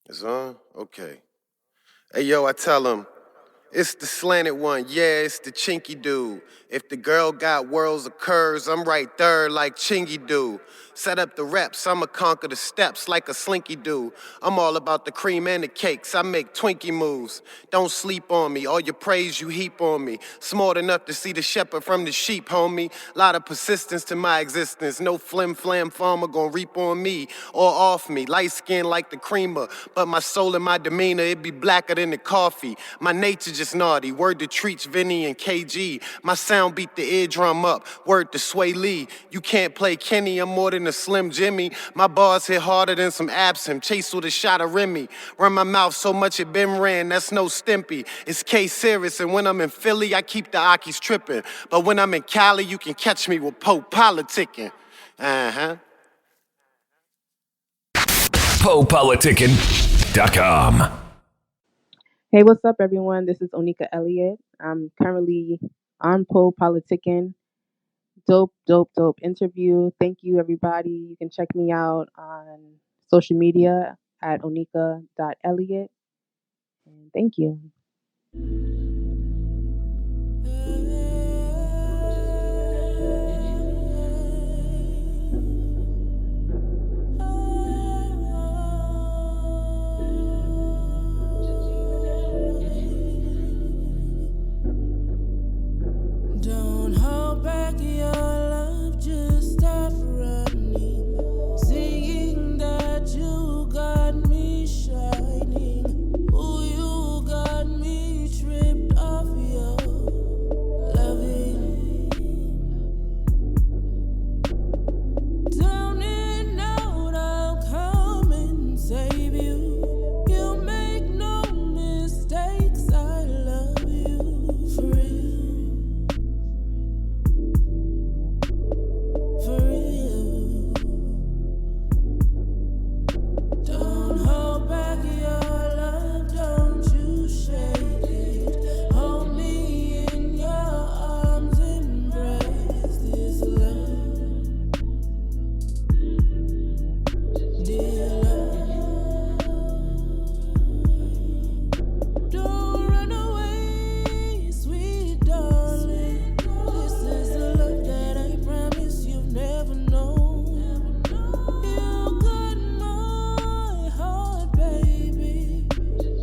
It's on? Okay. Hey, yo, I tell him, it's the slanted one, yeah, it's the chinky dude. If the girl got worlds of curves, I'm right there like Chingy do. Set up the reps, I'ma conquer the steps like a slinky do. I'm all about the cream and the cakes, I make Twinkie moves. Don't sleep on me, all your praise you heap on me. Smart enough to see the shepherd from the sheep, homie. Lot of persistence to my existence, no flim flam farmer gon' reap on me or off me. Light skin like the creamer, but my soul and my demeanor, it be blacker than the coffee. My nature just naughty, word to Treach, Vinny, and KG. My sound beat the eardrum up, word to Sway Lee. You can't play Kenny, I'm more than a Slim Jimmy. My bars hit harder than some absinthe, chase with a shot of Remy. Run my mouth so much it been ran, that's no Stimpy. It's K-Serious, and when I'm in Philly, I keep the Akis tripping. But when I'm in Cali, you can catch me with PoPolitickin. Uh-huh. PoPolitickin.com. Hey, what's up, everyone? This is Oneika Elliott. I'm currently on PoPolitickin. Dope, dope, dope interview. Thank you, everybody. You can check me out on social media at onika.elliott. And thank you. Don't hold back your love, just stop running. Seeing that you got me shining. Ooh, you got me tripped off your loving. Down and out, I'll come and save you. You make no mistakes, I love you for real. For real. Don't hold back your love, don't you shake it. Hold me in your arms, embrace this love, dear love. Don't run away, sweet darling. This is the love that I promise you've never known. You got my heart, baby.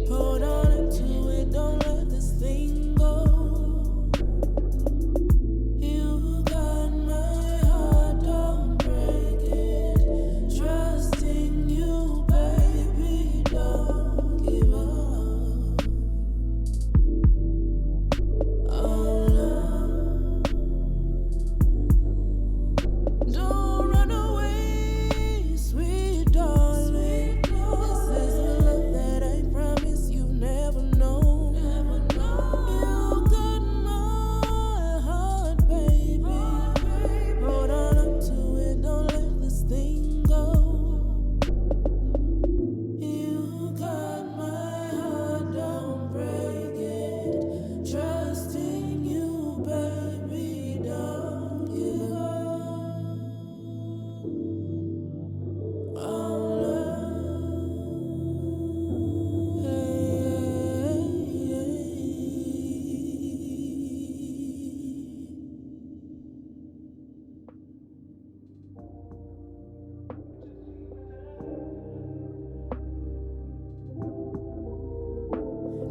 Hold on to it, don't let this thing go. You got my heart, don't break it. Trusting you, baby, don't give up. Oh, love. Don't run away, sweet darling. This is the love that I promise you've never known. You got my heart, baby. Hold on to it, don't let this thing go. You got my heart, don't break it. Trusting you, baby, don't give up. Oh, love.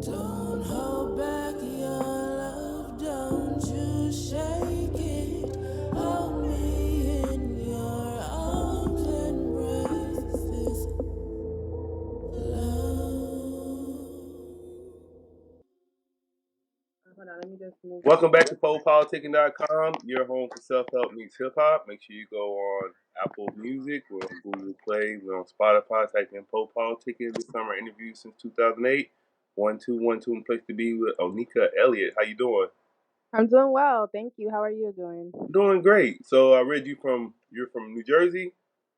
Don't hold back your love, don't you shake it. Hold me in your arms, embrace this love. Hold on, let me just move Welcome back to over. PoPolitickin.com, your home for self-help meets hip-hop. Make sure you go on Apple Music, we're on Google Play, we're on Spotify. Type in PoPolitickin. This summer interview since 2008. 1212 in place to be with Oneika Elliott. How you doing? I'm doing well. Thank you. How are you doing? Doing great. So I read you're from New Jersey.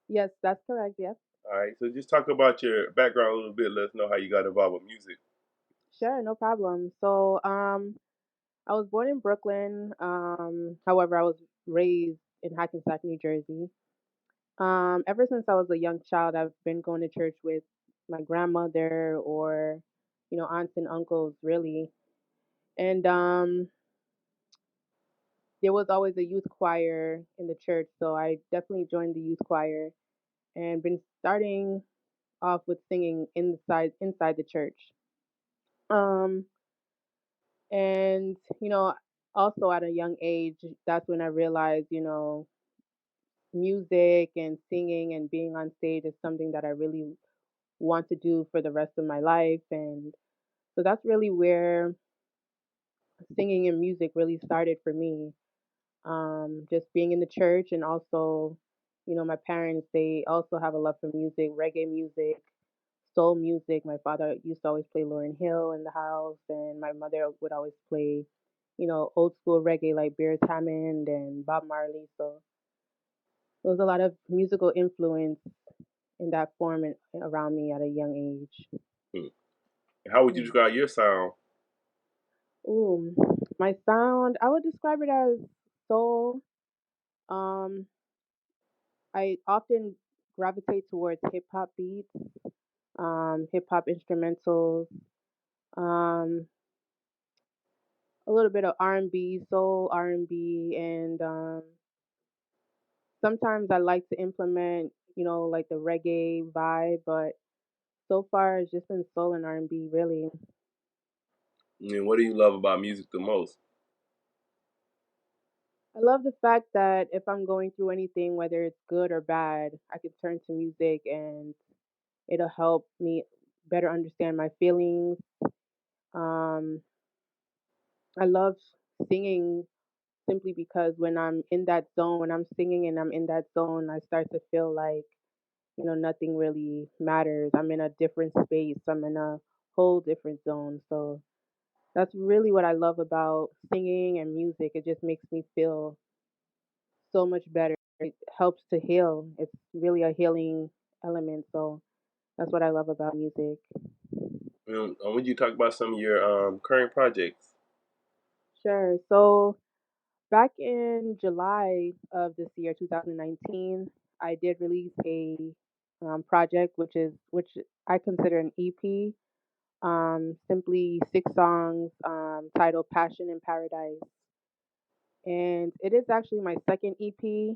Yes, that's correct. Yes. All right. So just talk about your background a little bit. Let us know how you got involved with music. Sure, no problem. So, I was born in Brooklyn. However, I was raised in Hackensack, New Jersey. Ever since I was a young child, I've been going to church with my grandmother or aunts and uncles really. And there was always a youth choir in the church, so I definitely joined the youth choir and been starting off with singing inside the church. Um and also at a young age, that's when I realized, music and singing and being on stage is something that I really want to do for the rest of my life. And so that's really where singing and music really started for me. Just being in the church, and also, my parents, they also have a love for music, reggae music, soul music. My father used to always play Lauryn Hill in the house, and my mother would always play, old school reggae like Beers Hammond and Bob Marley. So there was a lot of musical influence in that form and around me at a young age. Hmm. How would you Mm. describe your sound? Ooh, my sound, I would describe it as soul. Um, I often gravitate towards hip hop beats, hip hop instrumentals, um, a little bit of R&B, soul R&B, and sometimes I like to implement, like the reggae vibe, but so far it's just been soul and R&B really. And what do you love about music the most? I love the fact that if I'm going through anything, whether it's good or bad, I can turn to music and it'll help me better understand my feelings. Um, I love singing simply because when I'm in that zone, when I'm singing and I'm in that zone, I start to feel like, nothing really matters. I'm in a different space, I'm in a whole different zone. So that's really what I love about singing and music. It just makes me feel so much better. It helps to heal. It's really a healing element. So that's what I love about music. Would you talk about some of your current projects? Sure. So back in July of this year, 2019, I did release a project, which I consider an EP. Simply 6 songs, titled "Passion in Paradise," and it is actually my second EP.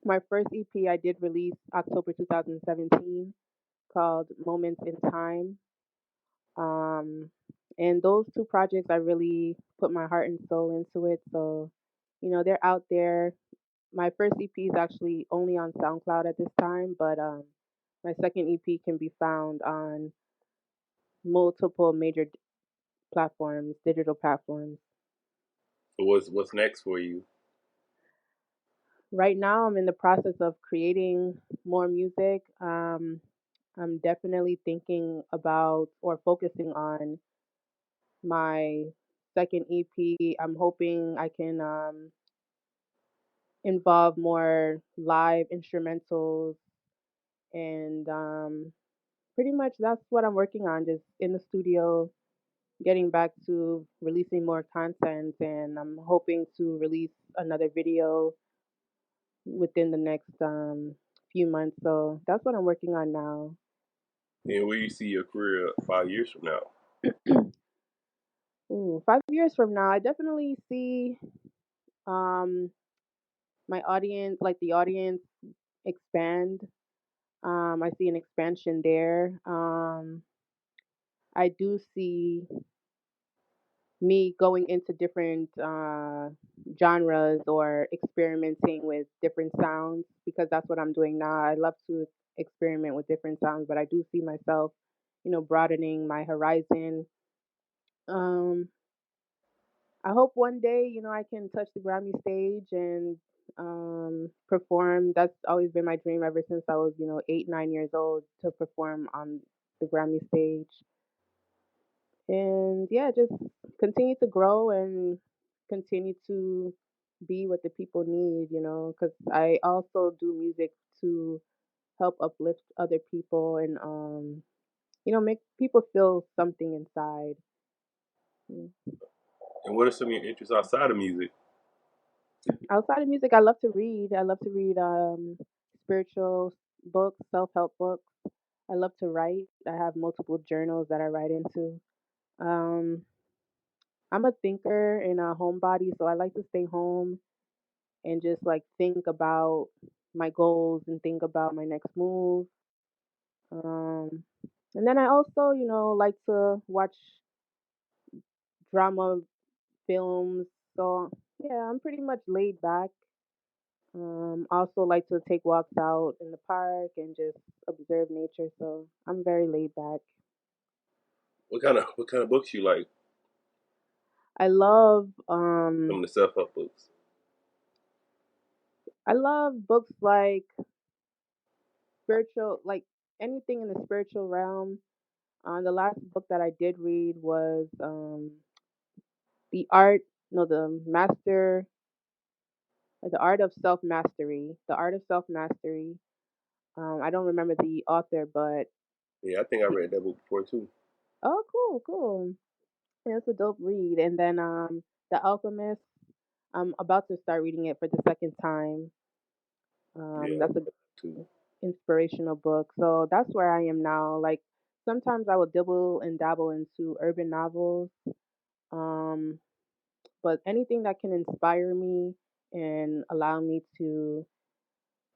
My first EP I did release October 2017, called "Moments in Time." Um, and those two projects, I really put my heart and soul into it. So, they're out there. My first EP is actually only on SoundCloud at this time, but my second EP can be found on multiple major platforms, digital platforms. So what's next for you? Right now, I'm in the process of creating more music. I'm definitely thinking about or focusing on my second EP. I'm hoping I can involve more live instrumentals, and pretty much that's what I'm working on, just in the studio, getting back to releasing more content, and I'm hoping to release another video within the next few months. So that's what I'm working on now. And where you see your career 5 years from now? Ooh, 5 years from now, I definitely see um, my audience, like the audience, expand. I see an expansion there. I do see me going into different genres or experimenting with different sounds, because that's what I'm doing now. I love to experiment with different sounds, but I do see myself, broadening my horizon. Um, I hope one day, I can touch the Grammy stage and perform. That's always been my dream ever since I was, 8, 9 years old, to perform on the Grammy stage. And yeah, just continue to grow and continue to be what the people need, because I also do music to help uplift other people and, make people feel something inside. Mm. And what are some of your interests outside of music? Outside of music, I love to read. I love to read spiritual books, self help books. I love to write. I have multiple journals that I write into. Um, I'm a thinker and a homebody, so I like to stay home and just like think about my goals and think about my next move. Um, and then I also, like to watch drama films. So yeah, I'm pretty much laid back. Also like to take walks out in the park and just observe nature. So I'm very laid back. What kind of books you like? I love Some of the self help books. I love books like spiritual, like anything in the spiritual realm. The last book that I did read was the art, no, the art of self mastery. The art of self mastery. I don't remember the author, but Yeah, I think I he, read that book before too. oh, cool, cool. Yeah, it's a dope read. And then The Alchemist. I'm about to start reading it for the second time. Yeah, I That's read a that too. inspirational book. So that's where I am now. Like sometimes I will dibble and dabble into urban novels. Um, but anything that can inspire me and allow me to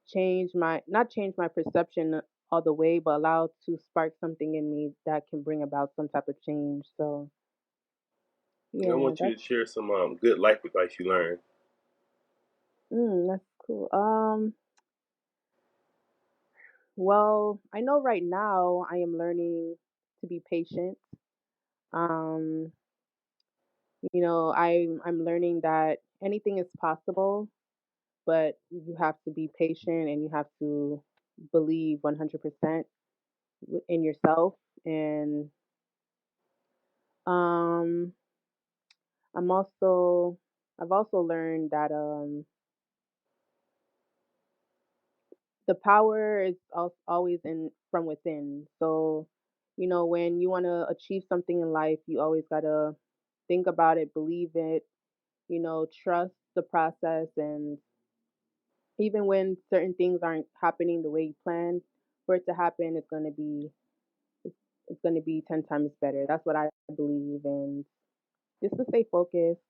change my not change my perception all the way, but allow to spark something in me that can bring about some type of change. So And I yeah, want you to share some good life advice you learned. that's cool. Well, I know right now I am learning to be patient. Um, I'm learning that anything is possible, but you have to be patient and you have to believe 100% in yourself. And um, I'm also I've also learned that the power is always in from within. So, when you want to achieve something in life, you always got to think about it, believe it, trust the process. And even when certain things aren't happening the way you planned for it to happen, it's, it's going to be 10 times better. That's what I believe. And just to stay focused.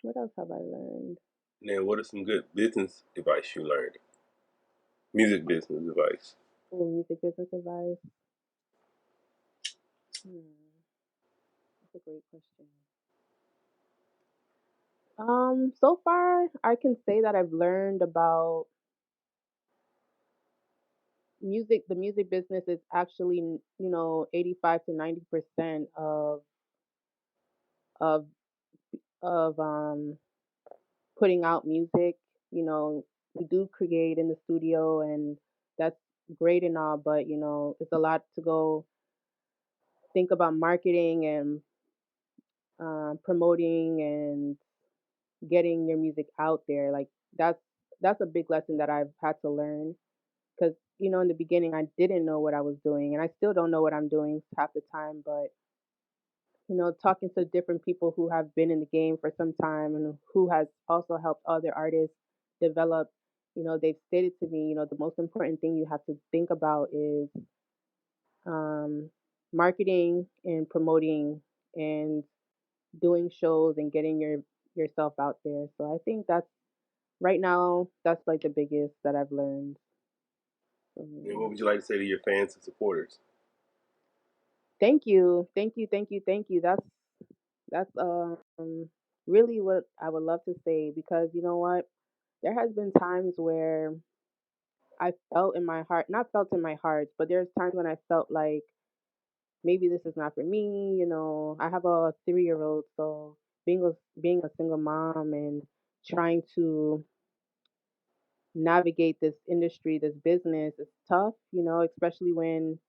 What else have I learned? And then what are some good business advice you learned? Music business advice. Oh, music business advice. Hmm, that's a great question. So far, I can say that I've learned about music. The music business is actually, 85 to 90% of of putting out music. We do create in the studio, and that's great and all, but it's a lot to go think about marketing and promoting and getting your music out there. Like that's that's a big lesson that I've had to learn because in the beginning I didn't know what I was doing, and I still don't know what I'm doing half the time. But talking to different people who have been in the game for some time and who has also helped other artists develop, they've stated to me, the most important thing you have to think about is um, marketing and promoting and doing shows and getting yourself out there. So I think that's right now that's like the biggest that I've learned. And what Um, would you like to say to your fans and supporters? Thank you, thank you, thank you, thank you. That's really what I would love to say because you know what, there has been times where I felt in my heart, not felt in my heart, but there's times when I felt like maybe this is not for me. I have a 3-year old, so being a single mom and trying to navigate this industry, this business is tough, especially when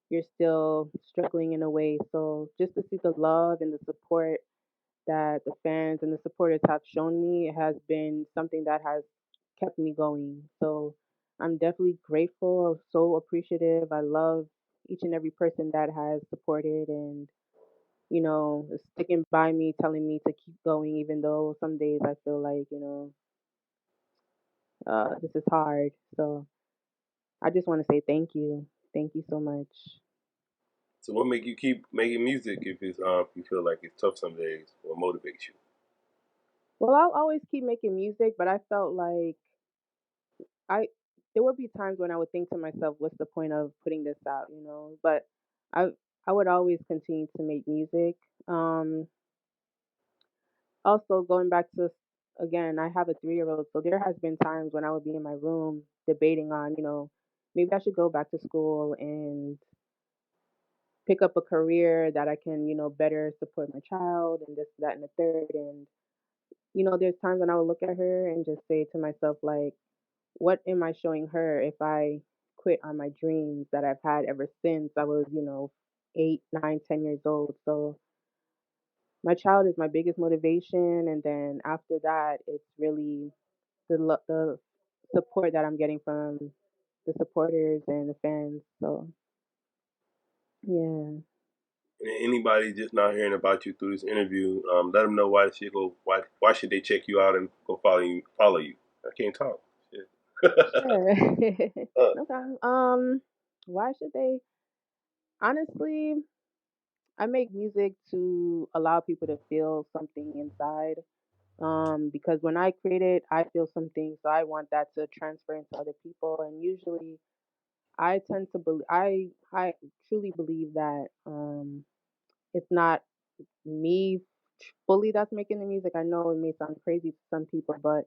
you're still struggling in a way. So just to see the love and the support that the fans and the supporters have shown me, it has been something that has kept me going. So I'm definitely grateful, so appreciative. I love each and every person that has supported and is sticking by me, telling me to keep going, even though some days I feel like, this is hard. So I just want to say thank you. Thank you so much. So what make you keep making music if it's you feel like it's tough some days? What motivates you? Well, I'll always keep making music, but I felt like I there would be times when I would think to myself, what's the point of putting this out, you know? But I I would always continue to make music. Um Also going back to again, I have a 3-year-old, so there has been times when I would be in my room debating on, maybe I should go back to school and pick up a career that I can, better support my child and this, that, and the third. And, there's times when I would look at her and just say to myself, like, what am I showing her if I quit on my dreams that I've had ever since I was, 8, 9, 10 years old? So my child is my biggest motivation, and then after that, it's really the support that I'm getting from the supporters and the fans. So yeah. And anybody just not hearing about you through this interview, let them know why they should go. Why should they check you out and go follow you? Follow you. I can't talk. Shit. Sure. uh, No problem. Why should they? Honestly, I make music to allow people to feel something inside. Because when I create it, I feel something, so I want that to transfer into other people. And usually, I tend to believe I truly believe that it's not me fully that's making the music. I know it may sound crazy to some people, but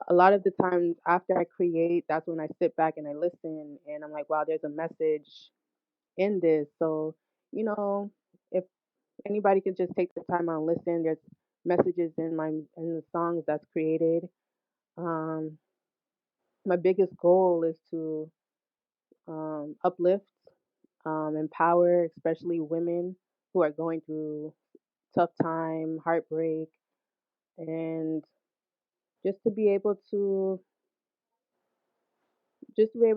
a lot of the times after I create, that's when I sit back and I listen and I'm like, wow, there's a message in this. So, you know, if anybody could just take the time out and listen, there's messages in the songs that's created. Um, my biggest goal is to uplift, empower, especially women who are going through tough time, heartbreak, and just to be able to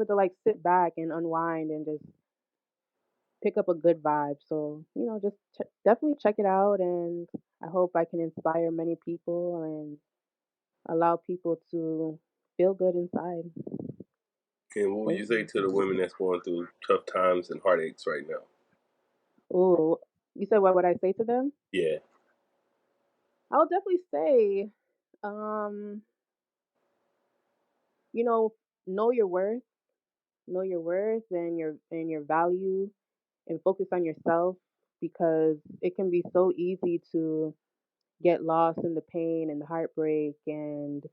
like sit back and unwind and just pick up a good vibe. So just definitely check it out, and I hope I can inspire many people and allow people to feel good inside. and what would Thank you say you. to the women that's going through tough times and heartaches right now? Oh, you said what would I say to them? Yeah. I would definitely say, um, you know, know your worth, know your worth and your value, and focus on yourself because it can be so easy to get lost in the pain and the heartbreak and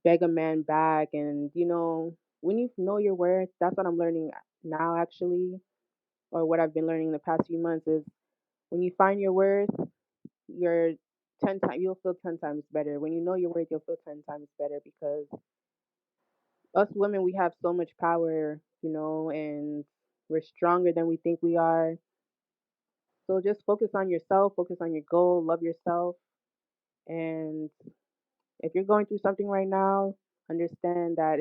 beg a man back. And when you know your worth, that's what I'm learning now actually, or what I've been learning the past few months is when you find your worth, you're 10 times you'll feel 10 times better. When you know your worth, you'll feel 10 times better because us women, we have so much power, and we're stronger than we think we are. So just focus on yourself, focus on your goal, love yourself. And if you're going through something right now, understand that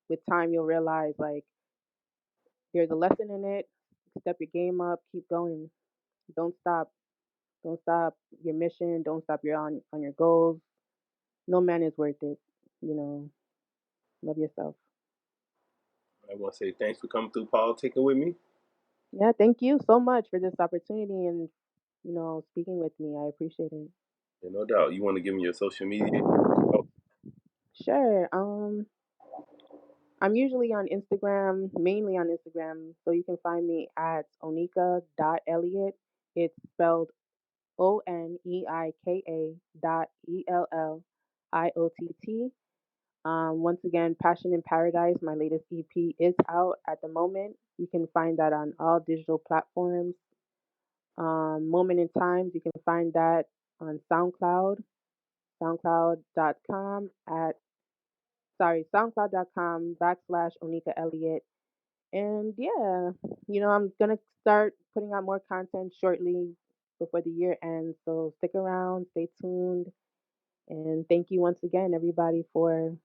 with time you'll realize like there's a lesson in it. Step your game up, keep going. Don't stop. Don't stop your mission. Don't stop on your goals. No man is worth it. You know, love yourself. I want to say thanks for coming through politicking with me. Yeah, thank you so much for this opportunity and speaking with me. I appreciate it. Yeah, no doubt. You want to give me your social media? Oh, Sure. I'm usually on Instagram, mainly on Instagram, so you can find me at Oneika.Elliott. It's spelled Oneika.Elliott. Once again, Passion in Paradise, my latest EP, is out at the moment. You can find that on all digital platforms. Moment in Times, you can find that on SoundCloud, soundcloud.com soundcloud.com /Oneika Elliott. And yeah, I'm gonna start putting out more content shortly before the year ends. So stick around, stay tuned, and thank you once again, everybody, for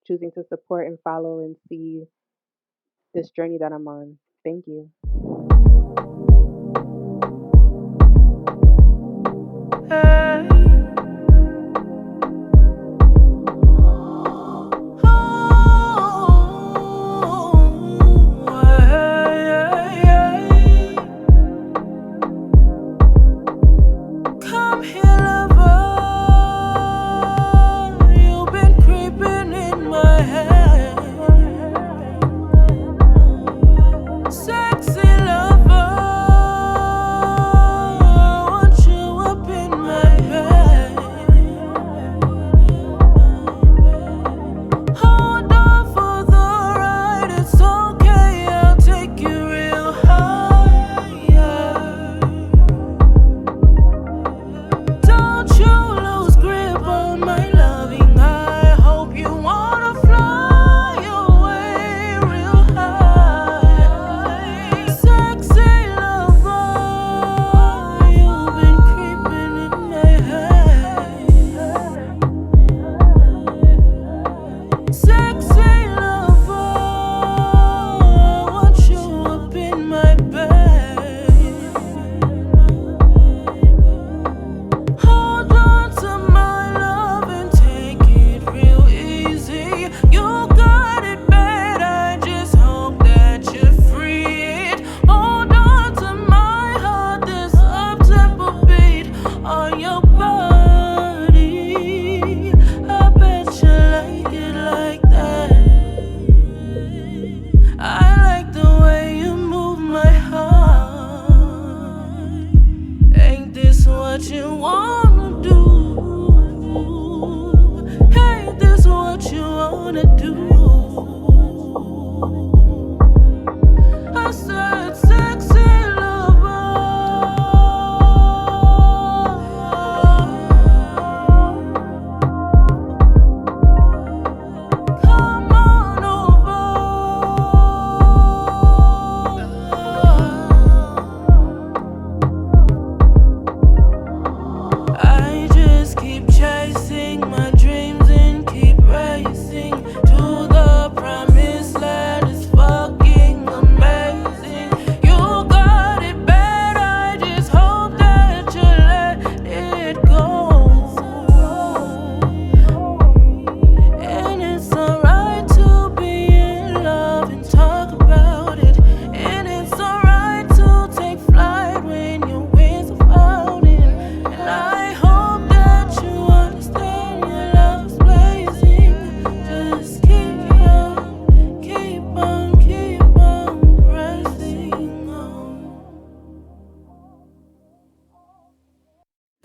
choosing to support and follow and see this journey that I'm on. Thank you.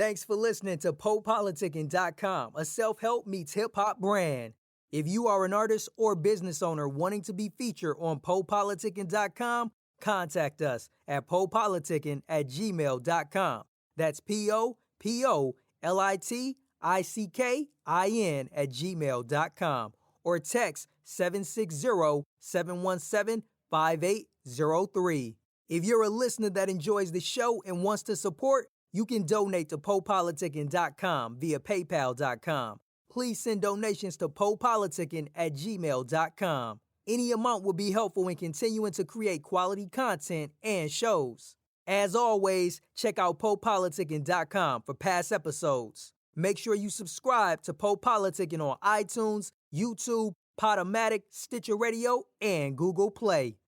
Thanks for listening to PoPolitickin.com, a self-help meets hip-hop brand. If you are an artist or business owner wanting to be featured on PoPolitickin.com, contact us at PoPolitickin@gmail.com. That's PoPolitickin@gmail.com. Or text 760-717-5803. If you're a listener that enjoys the show and wants to support, you can donate to PoPolitickin.com via PayPal.com. Please send donations to PoPolitickin@gmail.com. Any amount will be helpful in continuing to create quality content and shows. As always, check out PoPolitickin.com for past episodes. Make sure you subscribe to PoPolitickin on iTunes, YouTube, Podomatic, Stitcher Radio, and Google Play.